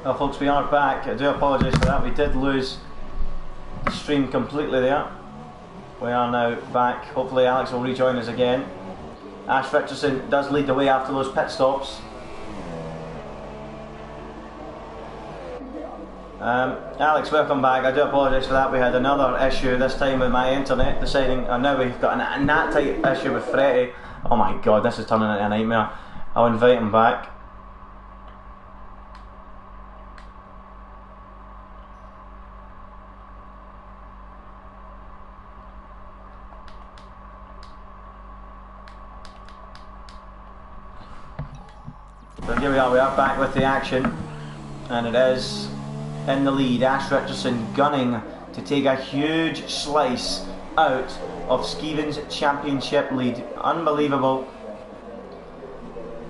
Well folks, we are back. I do apologise for that. We did lose the stream completely there. We are now back. Hopefully Alex will rejoin us again. Ash Richardson does lead the way after those pit stops. Alex, welcome back. I do apologise for that. We had another issue, this time with my internet deciding, and now we've got a NAT type issue with Freddie. Oh my god, this is turning into a nightmare. I'll invite him back. So here we are back with the action, and it is in the lead, Ash Richardson gunning to take a huge slice out of Skeeven's championship lead. Unbelievable.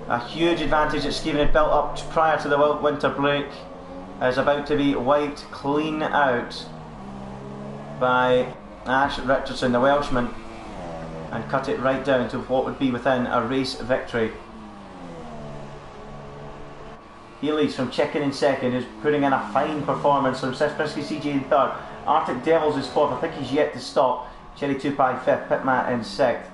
A huge advantage that Skeeven had built up prior to the winter break is about to be wiped clean out by Ash Richardson, the Welshman, and cut it right down to what would be within a race victory. He leads from Chicken in second, who's putting in a fine performance. From Frisky CJ in third. Arctic Devils is fourth. I think he's yet to stop. Cherry 2 Pie fifth. Pitmat in sixth.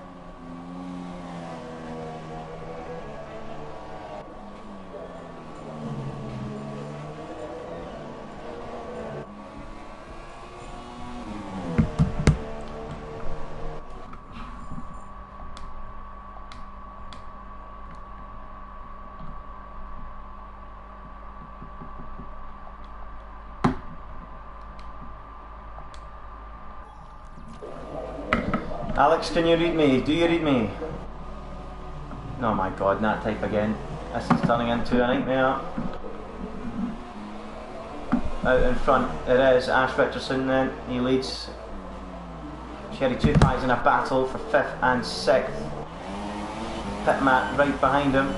Alex, can you read me? Do you read me? Oh my god, that type again. This is turning into a nightmare. Out in front it is Ash Richardson then. He leads. Cherry 2 Pies in a battle for 5th and 6th. Pitmat right behind him.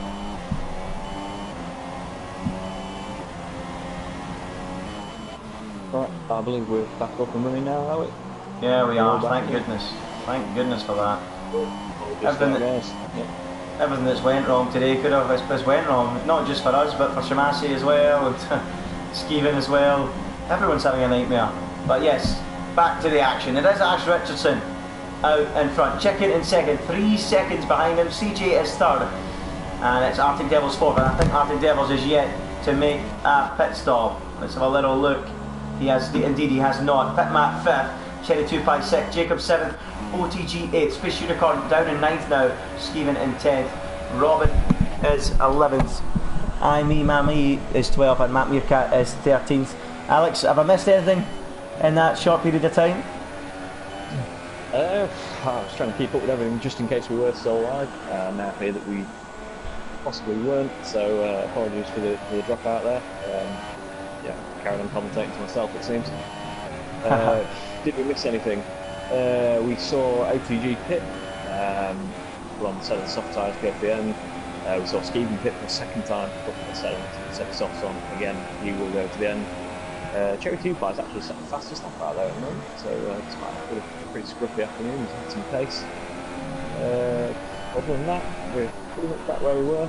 Right, I believe we're back up and running now, are we? Yeah, we are, thank goodness. Thank goodness for that. Everything that's went wrong today could have has went wrong, not just for us but for Shamasi as well, and Skeeven as well. Everyone's having a nightmare. But yes, back to the action. It is Ash Richardson out in front. Chicken in second, 3 seconds behind him. CJ is third, and it's Arctic Devils fourth. And I think Arctic Devils is yet to make a pit stop. Let's have a little look. He has, indeed, he has not. Pitmat fifth, Cherry 2 Pie sixth, Jacob seventh. OTG 8th, Space Unicorn down in 9th now, Skeeven in 10th, Robin is 11th, I Me Mammy is 12th, and Matt Meerkat is 13th. Alex, have I missed anything in that short period of time? I was trying to keep up with everything just in case we were still alive. Now I hear that we possibly weren't, so apologies for the dropout there. Yeah, carrying on commentating to myself it seems. Did we miss anything? We saw OTG pit, on the set of the soft tyres go to the end. We saw Skeeven pit for the second time, put the set of softs on again. He will go to the end. Cherry 2 Pie is actually set the fastest lap out there at the moment, so it's quite a pretty scruffy afternoon. He's had some pace. Other than that, we're pretty much back where we were,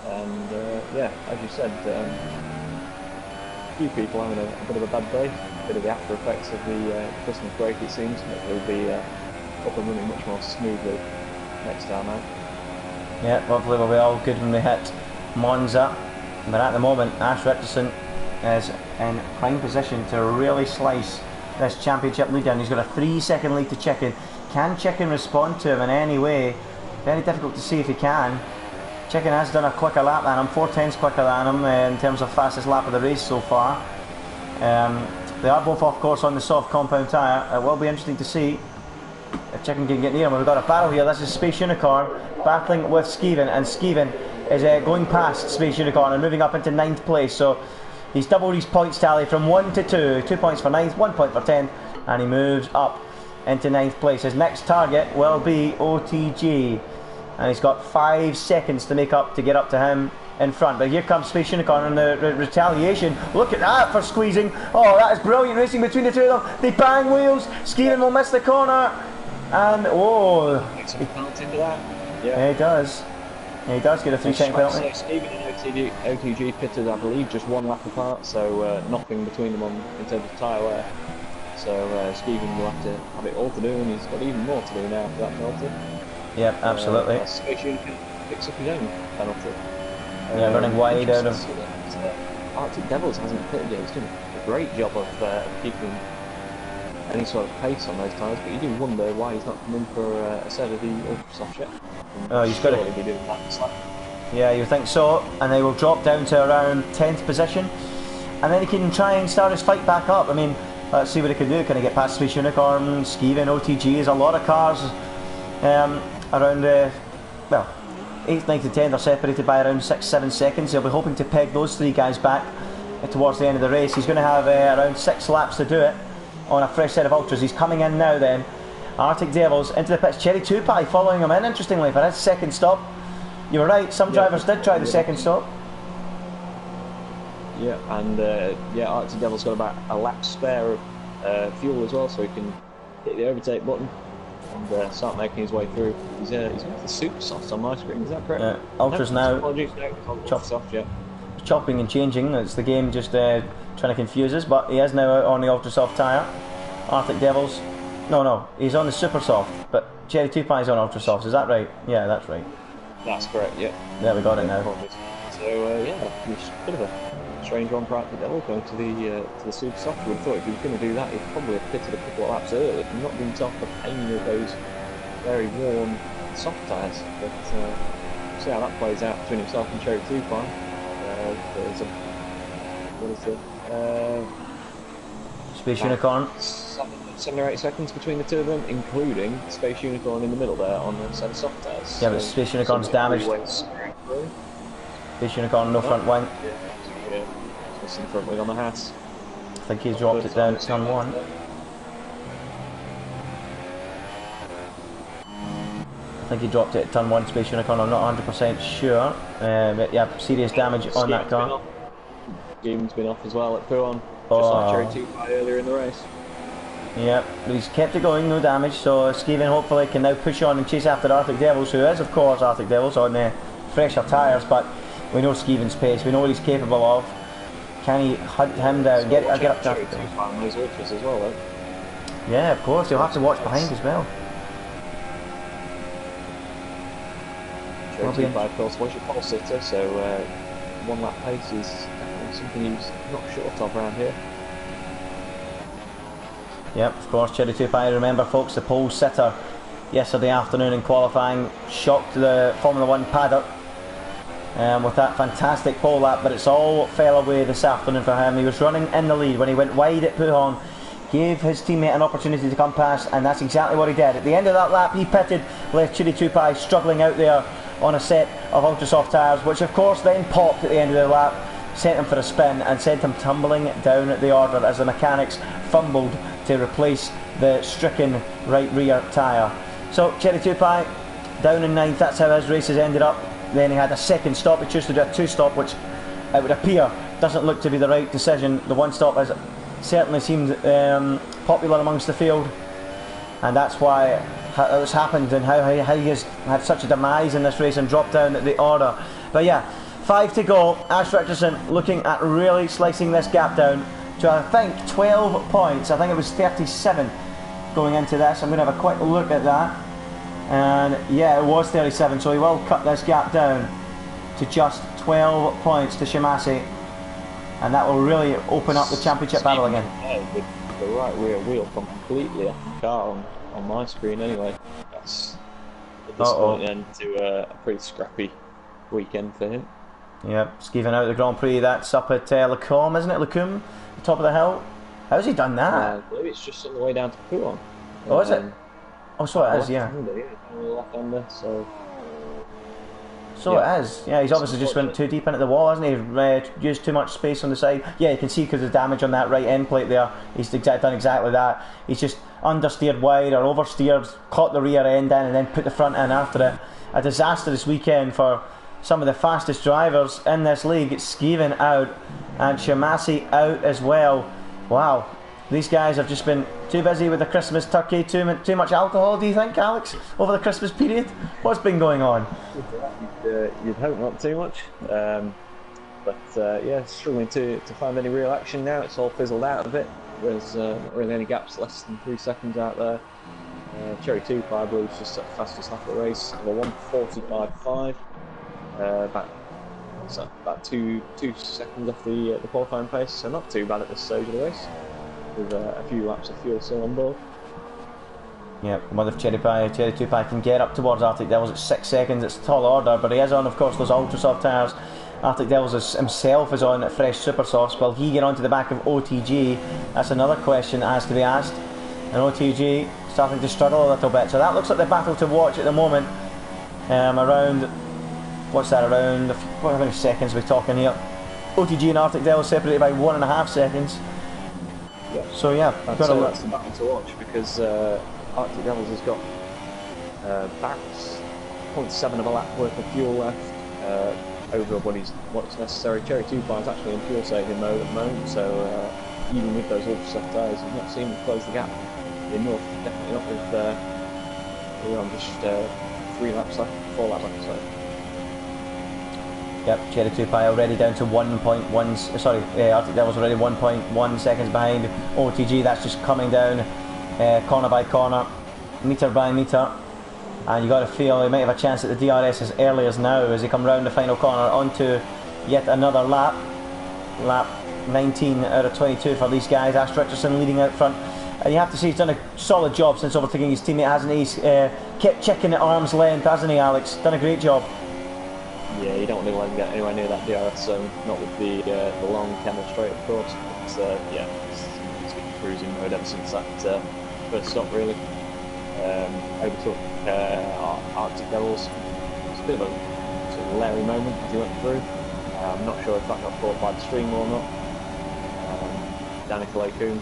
and yeah, as you said, a few people having a bit of a bad day. Bit of the after effects of the Christmas break it seems, but they'll be up and running much more smoothly next time out. Yeah, hopefully we'll be all good when we hit Monza, but at the moment Ash Richardson is in prime position to really slice this championship lead down. He's got a 3-second lead to Chicken. Can Chicken respond to him in any way? Very difficult to see if he can. Chicken has done a quicker lap than him, 4/10 quicker than him in terms of fastest lap of the race so far. They are both off course on the soft compound tyre. It will be interesting to see if Chicken can get near him. We've got a battle here. This is Space Unicorn battling with Skeeven, and Skeeven is going past Space Unicorn and moving up into 9th place. So he's doubled his points tally from 1 to 2. 2 points for 9th, 1 point for 10th, and he moves up into 9th place. His next target will be OTG, and he's got 5 seconds to make up to get up to him in front. But here comes Space Unicorn and the retaliation. Look at that for squeezing. Oh, that is brilliant racing between the two of them. They bang wheels. Skeeven will miss the corner, and oh, It's a penalty for that. Yeah, he does. Yeah, he does get a 3-second penalty. Stephen and OTG pitted, I believe, just one lap apart, so nothing between them in terms of tyre wear. So Stephen will have to have it all to do, and he's got even more to do now for that penalty. Yep, absolutely. Space Unicorn picks up his own penalty. Yeah, running wide out of... Arctic Devils hasn't pitted it. He's doing a great job of keeping any sort of pace on those tyres, but you do wonder why he's not come in for a set of the ultra soft yet. Oh, he's got to be doing that. Yeah, you think so, and they will drop down to around 10th position, and then he can try and start his fight back up. I mean, let's see what he can do. Can he get past Space Unicorn, Skeeven, OTG? There's a lot of cars around, well, 8th, 9th and 10th are separated by around 6-7 seconds. He'll be hoping to peg those three guys back towards the end of the race. He's going to have around 6 laps to do it on a fresh set of ultras. He's coming in now then. Arctic Devils into the pits. Cherry 2-Pie following him in, interestingly, for his second stop. You were right, some drivers did try the second stop. Yeah, and Arctic Devil's got about a lap spare of fuel as well, so he can hit the overtake button and start making his way through. He's got the super soft on my screen, is that correct? Yeah, ultras now. Apologies, no, soft, yeah. Chopping and changing, it's the game just trying to confuse us, but he is now out on the ultra soft tyre. Arctic Devils, no, he's on the super soft, but Cherry 2-Pie is on ultra soft, is that right? Yeah, that's right. That's correct, yeah. Yeah, we got it now. So yeah, it's a bit of a strange one for Arctic Devil going to the super soft. I would have thought if he was going to do that, he'd probably have pitted a couple of laps earlier and not been off the pain of those very warm soft tyres. But we'll see how that plays out between himself and Cherry 2-Pie. There's a, what is it? Space Unicorn. 7 or 8 seconds between the two of them, including Space Unicorn in the middle there on the set of soft tyres. Yeah, but Space Unicorn's damaged. Space Unicorn, no front wing. Yeah, missing the front wing on the hat. I think he's dropped it down at turn 1. I think he dropped it at turn 1, Space Unicorn, I'm not 100% sure. But yeah, serious damage on that car. Game's been off as well at Puon, just like Cherry 2-Pie earlier in the race. Yep, but he's kept it going, no damage, so Skeeven hopefully can now push on and chase after Arctic Devils, who is of course Arctic Devils on fresher tyres, but we know Skeeven's pace, we know what he's capable of. Can he hunt him down, get up to those ultras as well, though. Yeah, of course, he'll have to watch behind as well. Cherry 2-Pie, of course, was your pole sitter, so 1 lap pace is definitely something he's not short of around here. Yep, of course, Cherry 2-Pie, remember folks, the pole sitter yesterday afternoon in qualifying shocked the Formula 1 paddock with that fantastic pole lap, but it's all fell away this afternoon for him. He was running in the lead when he went wide at Pujon, gave his teammate an opportunity to come past, and that's exactly what he did. At the end of that lap he pitted, left Cherry 2-Pie struggling out there on a set of ultra soft tyres, which of course then popped at the end of the lap, sent him for a spin and sent him tumbling down the order as the mechanics fumbled to replace the stricken right rear tyre. So Cherry 2-Pie down in 9th, that's how his race has ended up. Then he had a second stop, he chose to do a 2-stop, which it would appear doesn't look to be the right decision. The 1-stop has certainly seemed popular amongst the field, and that's why it's happened and how he has had such a demise in this race and dropped down the order. But yeah, 5 to go. Ash Richardson looking at really slicing this gap down to I think 12 points. I think it was 37 going into this. I'm going to have a quick look at that, and yeah, it was 37, so he will cut this gap down to just 12 points to Shimasi, and that will really open up the championship battle again. With the right rear wheel completely off the car on my screen anyway. That's at this point then to a pretty scrappy weekend for him. Yep, Skeeven out of the Grand Prix. That's up at Lacombe, isn't it? Lacombe, the top of the hill. How's he done that? I believe it's just on the way down to Puon. Oh, is it? Oh, so it is, yeah. Left-hander, so it is. Yeah, he's obviously just went too deep into the wall, hasn't he? Used too much space on the side. Yeah, you can see because of the damage on that right end plate there. He's done exactly that. He's just understeered wide or oversteered, caught the rear end in and then put the front in after it. A disastrous weekend for some of the fastest drivers in this league. It's Skeeven out and Shimasi out as well. Wow, These guys have just been too busy with the Christmas turkey, too much alcohol, do you think, Alex, over the Christmas period? What's been going on? You'd hope not too much. But yeah, struggling to find any real action now. It's all fizzled out a bit. There's not really any gaps, less than 3 seconds out there. Cherry 2, I believe, is just at the fastest lap of the race, of a 1:45.5. About two seconds off the qualifying pace, so not too bad at this stage of the race, with a few laps of fuel still on board. Yeah, well, if Cherry 2 can get up towards Arctic Devils at 6 seconds, it's a tall order, but he is on, of course, those ultra soft tyres. Arctic Devils himself is on fresh super softs. Will he get onto the back of OTG? That's another question that has to be asked. And OTG starting to struggle a little bit, so that looks like the battle to watch at the moment. Around, what's that, around, how many seconds are we talking here? OTG and Arctic Devils separated by 1.5 seconds. Yeah. So yeah, that's the battle to watch, because Arctic Devils has got about 0.7 of a lap worth of fuel left over what's necessary. Cherry 2 is actually in fuel saving mode at the moment, so even with those ultra soft tyres, he's not seen him close the gap enough. Definitely not with we're on just 3 laps left, 4 laps left. So. Yep, Cherry 2 already down to 1.1. Sorry, Arctic Devils already 1.1 seconds behind OTG. That's just coming down corner by corner, metre by metre, and you got to feel he might have a chance at the DRS as early as now as they come round the final corner onto yet another lap. Lap 19 out of 22 for these guys. Ash Richardson leading out front. And you have to say he's done a solid job since overtaking his teammate, hasn't he? He's kept checking at arm's length, hasn't he, Alex? Done a great job. Yeah, you don't want to let him get anywhere near that DRS zone, not with the long camera straight, of course. But yeah, he's been cruising mode ever since that first stop, really. Overtook Arctic Devils. It was a bit of a sort of Larry moment as he went through. I'm not sure if that got caught by the stream or not. Danica Lacoon,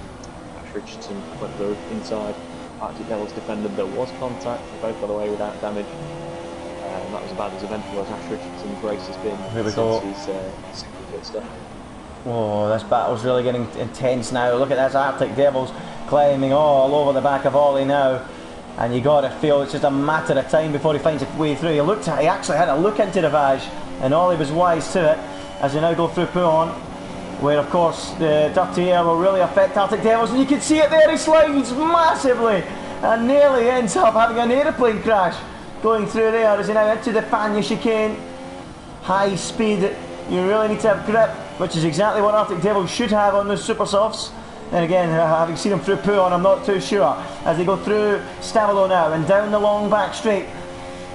Ash Richardson went through inside. Arctic Devils defended, there was contact, they both got away without damage. And that was about as eventful as Ash Richardson's race has been since his single pit stop. Oh, this battle's really getting intense now. Look at this, Arctic Devils climbing all over the back of Ollie now. And you got to feel it's just a matter of time before he finds a way through. He actually had a look into the Vaj, and Ollie was wise to it as they now go through Pouhon, where of course the dirty air will really affect Arctic Devils, and you can see it there, he slides massively and nearly ends up having an aeroplane crash going through there as he now into the Panya chicane. High speed, you really need to have grip, which is exactly what Arctic Devils should have on those super softs. And again, having seen them through Pouhon, I'm not too sure. As they go through Stavelot now and down the long back straight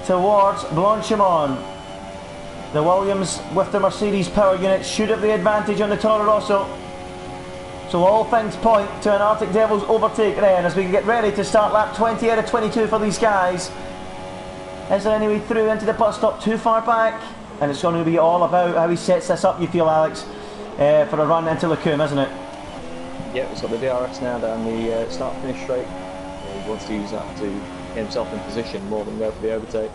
towards Blanchimont. The Williams with the Mercedes power unit should have the advantage on the Toro Rosso. So all things point to an Arctic Devils overtake then as we get ready to start lap 20 out of 22 for these guys. Is there any way through into the pit stop too far back? And it's going to be all about how he sets this up, you feel, Alex, for a run into Lacombe, isn't it? Yeah, he's got the DRS now down the start-finish straight. He wants to use that to get himself in position more than go for the overtake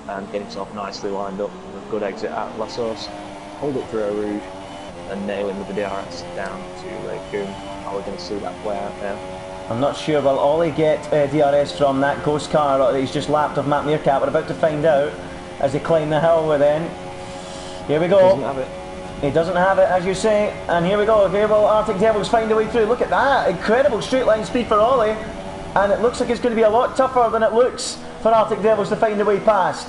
and get himself nicely lined up with a good exit out of La Source, hold up through Eau Rouge and nail him with the DRS down to Lacombe. Are we going to see that play out now? I'm not sure. Will Ollie get DRS from that ghost car that he's just lapped of Matt Meerkat? We're about to find out as they climb the hill then. Here we go. Doesn't have it. He doesn't have it, as you say, and here we go. Here will Arctic Devils find a way through. Look at that, incredible straight line speed for Ollie, and it looks like it's going to be a lot tougher than it looks for Arctic Devils to find a way past.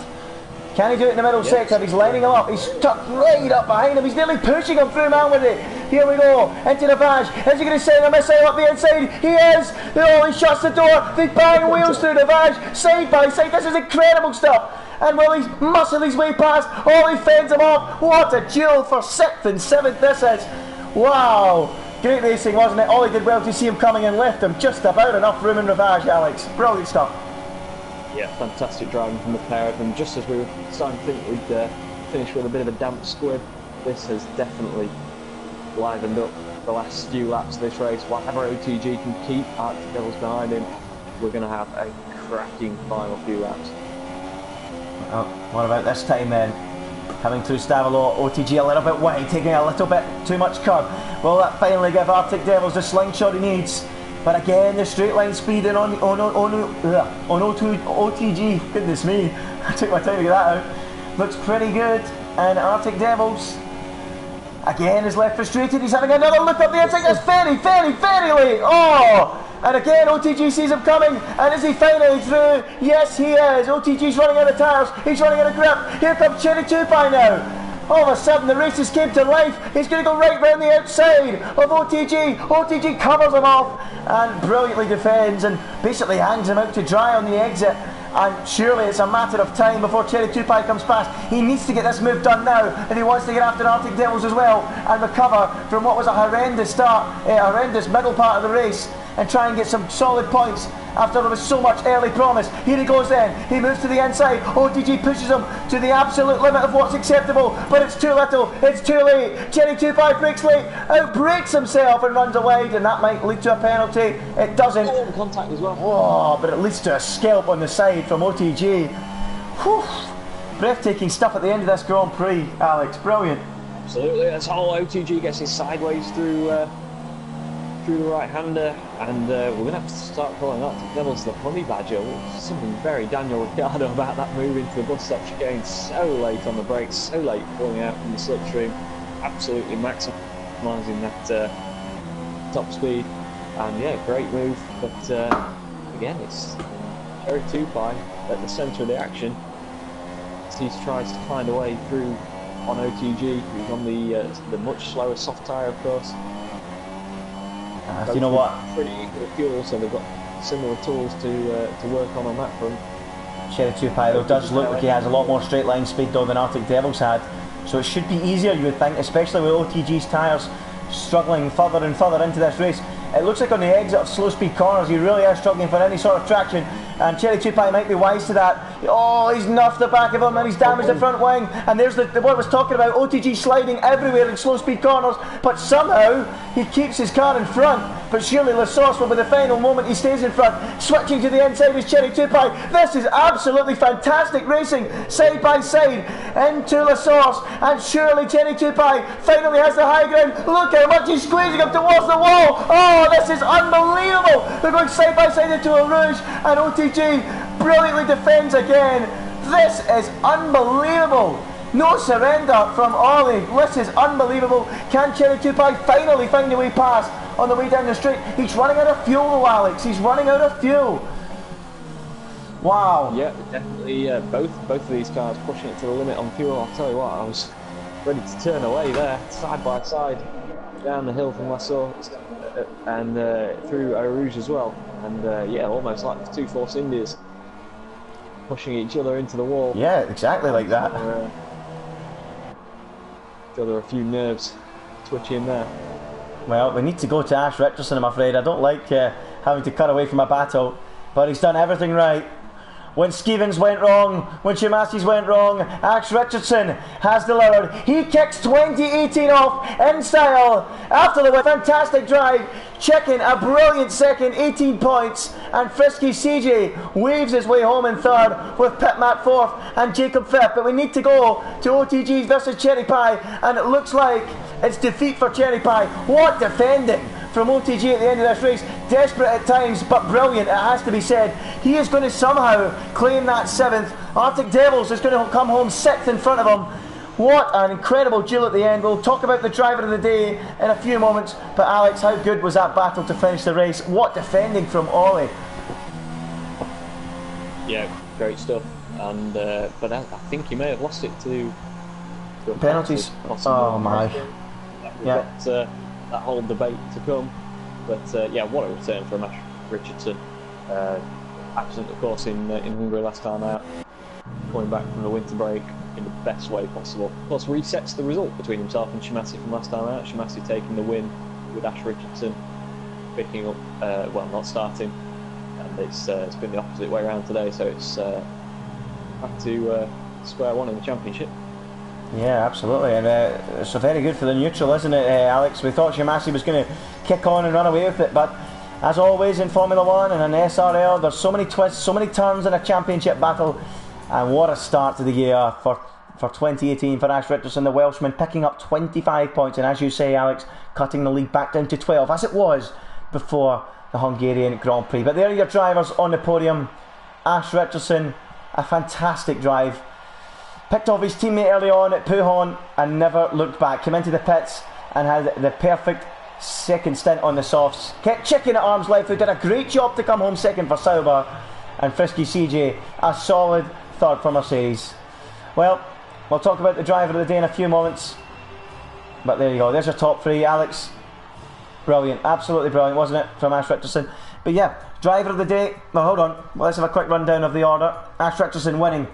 Can he do it in the middle sector? He's lining him up, he's stuck right up behind him, he's nearly pushing him through, man, with it. Here we go, into the Vaj. Is he going to send a missile up the inside? He is! Oh, he shuts the door, they bang wheels through the Vaj, side by side. This is incredible stuff. And will he muscle his way past? Oh, he fends him off. What a duel for 6th and 7th this is. Wow. Great racing, wasn't it? Ollie did well to see him coming and left him just about enough room in Ravage, Alex. Brilliant stuff. Yeah, fantastic driving from the pair of them. Just as we were starting to think we'd finish with a bit of a damp squib, this has definitely livened up the last few laps of this race. Whatever OTG can keep Arctic Devils behind him, we're going to have a cracking final few laps. Oh, what about this time then? Coming through Stavilo, OTG a little bit wide, taking a little bit too much curb. Will that finally give Arctic Devils the slingshot he needs? But again, the straight line speed and on OTG, goodness me, I took my time to get that out. Looks pretty good, and Arctic Devils again is left frustrated. He's having another look up the inside. That's very late. Oh! And again, OTG sees him coming, and is he finally through? Yes, he is. OTG's running out of tyres. He's running out of grip. Here comes Cherry Tupai now. All of a sudden, the race has came to life. He's going to go right round the outside of OTG. OTG covers him off and brilliantly defends and basically hangs him out to dry on the exit. And surely it's a matter of time before Cherry Tupai comes past. He needs to get this move done now if he wants to get after Arctic Devils as well and recover from what was a horrendous horrendous middle part of the race, and try and get some solid points after there was so much early promise. Here he goes then, he moves to the inside, OTG pushes him to the absolute limit of what's acceptable, but it's too little, it's too late. Cherry Tupai breaks late, outbreaks himself and runs wide, and that might lead to a penalty. It doesn't. Oh, contact as well. Oh, but it leads to a scalp on the side from OTG. Whew. Breathtaking stuff at the end of this Grand Prix, Alex, brilliant. Absolutely, that's how OTG gets his sideways through the right-hander, and we're going to have to start calling Arctic Devils the Honey Badger, which is something very Daniel Ricciardo about that move into the bus stop chicane. So late on the brakes, so late pulling out from the slipstream, absolutely maximising that top speed, and yeah, great move, but again, it's Cherry Tupai at the centre of the action as he tries to find a way through on OTG, who's on the much slower soft tyre, of course. You know what? Pretty equal fuel, so they've got similar tools to work on that front. Cherry Tupai though does look like he has a lot more straight line speed though than Arctic Devils had, so it should be easier, you would think, especially with OTG's tyres struggling further and further into this race. It looks like on the exit of slow speed corners he really is struggling for any sort of traction, and Cherry Tupai might be wise to that. Oh, he's nuffed the back of him and he's damaged the front wing, and there's what I was talking about, OTG sliding everywhere in slow speed corners, but somehow he keeps his car in front. But surely Lassource will be the final moment he stays in front. Switching to the inside is Cherry Tupai. This is absolutely fantastic racing, side by side into Lassource, and surely Cherry Tupai finally has the high ground. Look how much he's squeezing up towards the wall. Oh, this is unbelievable. They're going side by side into a Rouge, and OTG brilliantly defends again. This is unbelievable. No surrender from Ollie. This is unbelievable. Can Cherry Tupai finally find a way past on the way down the straight? He's running out of fuel though, Alex. He's running out of fuel. Wow. Yeah, definitely. Both of these cars pushing it to the limit on fuel. I'll tell you what, I was ready to turn away there, side by side, down the hill from Lassource and through Eau Rouge as well. And yeah, almost like the two Force Indies pushing each other into the wall. Yeah, exactly like that. Feel there are a few nerves twitching there. Well, we need to go to Ash Richardson, I'm afraid. I don't like having to cut away from a battle, but he's done everything right. When Stevens went wrong, when Shimasi's went wrong, Ash Richardson has delivered. He kicks 2018 off in style after the fantastic drive, checking a brilliant second, 18 points, and Frisky CJ waves his way home in third with Pit Matt fourth and Jacob fifth. But we need to go to OTGs versus Cherry Pie, and it looks like it's defeat for Cherry Pie. What defending from OTG at the end of this race. Desperate at times, but brilliant, it has to be said. He is going to somehow claim that 7th. Arctic Devils is going to come home 6th in front of him. What an incredible duel at the end. We'll talk about the driver of the day in a few moments, but Alex, how good was that battle to finish the race? What defending from Ollie. Yeah, great stuff. And but I think he may have lost it to penalties. Oh my. Yeah. That whole debate to come, but yeah, what a return from Ash Richardson. Absent, of course, in Hungary last time out, coming back from the winter break in the best way possible. Of course, resets the result between himself and Shimasi from last time out. Shimasi taking the win with Ash Richardson picking up, well, not starting, and it's been the opposite way around today. So it's back to square one in the championship. Yeah, absolutely, and it's very good for the neutral, isn't it, Alex? We thought Shimasi was going to kick on and run away with it, but as always in Formula 1 and in SRL, there's so many twists, so many turns in a championship battle, and what a start to the year for for 2018 for Ash Richardson, the Welshman, picking up 25 points, and as you say, Alex, cutting the lead back down to 12, as it was before the Hungarian Grand Prix. But there are your drivers on the podium. Ash Richardson, a fantastic drive. Picked off his teammate early on at Pujon and never looked back. Came into the pits and had the perfect second stint on the softs. Kept checking at arm's length, who did a great job to come home second for Sauber. And Frisky CJ, a solid third for Mercedes. Well, we'll talk about the driver of the day in a few moments. But there you go, there's your top three. Alex, brilliant, absolutely brilliant, wasn't it, from Ash Richardson? But yeah, driver of the day, well, hold on, well, let's have a quick rundown of the order. Ash Richardson winning,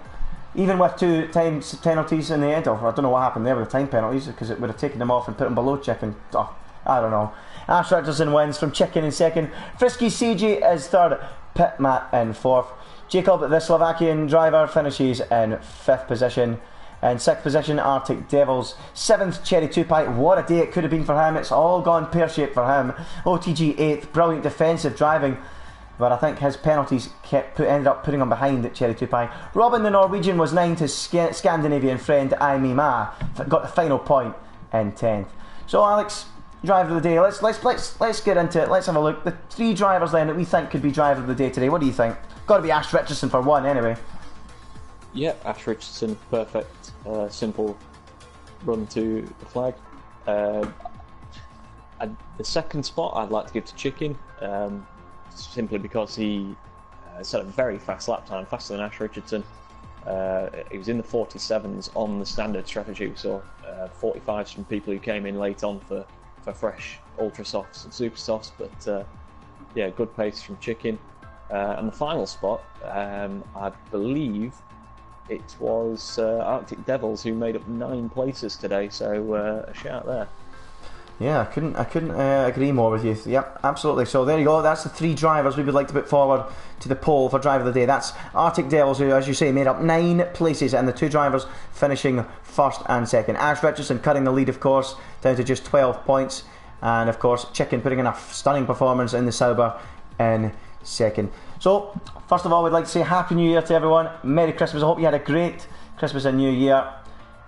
even with 2 times penalties in the end. I don't know what happened there with the time penalties, because it would have taken them off and put them below Chicken. Oh, I don't know. Ash Richardson wins from Chicken in second. Frisky CJ is third. Pit Matt in fourth. Jacob, the Slovakian driver, finishes in fifth position. In sixth position, Arctic Devils. Seventh, Cherry Tupai. What a day it could have been for him. It's all gone pear-shaped for him. OTG eighth. Brilliant defensive driving, but I think his penalties ended up putting him behind at Cherry Tupai. Robin, the Norwegian, was ninth. His Scandinavian friend Aimi Ma got the final point in 10th. So Alex, driver of the day. Let's get into it. Let's have a look. The 3 drivers then that we think could be driver of the day today. What do you think? Got to be Ash Richardson for one, anyway. Yeah, Ash Richardson, perfect. Simple run to the flag. The second spot I'd like to give to Chicken, simply because he set a very fast lap time, faster than Ash Richardson. He was in the 47s on the standard strategy. We saw 45s from people who came in late on for fresh ultra softs and super softs, but yeah, good pace from Chicken. And the final spot, I believe it was Arctic Devils, who made up 9 places today, so a shout there. Yeah, I couldn't agree more with you. Yep, absolutely. So there you go. That's the 3 drivers we would like to put forward to the poll for driver of the day. That's Arctic Devils, who, as you say, made up 9 places, and the 2 drivers finishing first and second. Ash Richardson cutting the lead, of course, down to just 12 points, and of course Chicken putting in a stunning performance in the Sauber in second. So first of all, we'd like to say Happy New Year to everyone. Merry Christmas. I hope you had a great Christmas and New Year.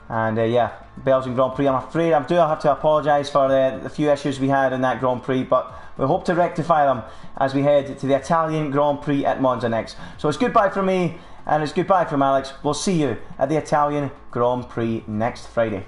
And yeah, Belgian Grand Prix, I'm afraid I do have to apologise for the few issues we had in that Grand Prix, but we hope to rectify them as we head to the Italian Grand Prix at Monza next. So it's goodbye from me, and it's goodbye from Alex. We'll see you at the Italian Grand Prix next Friday.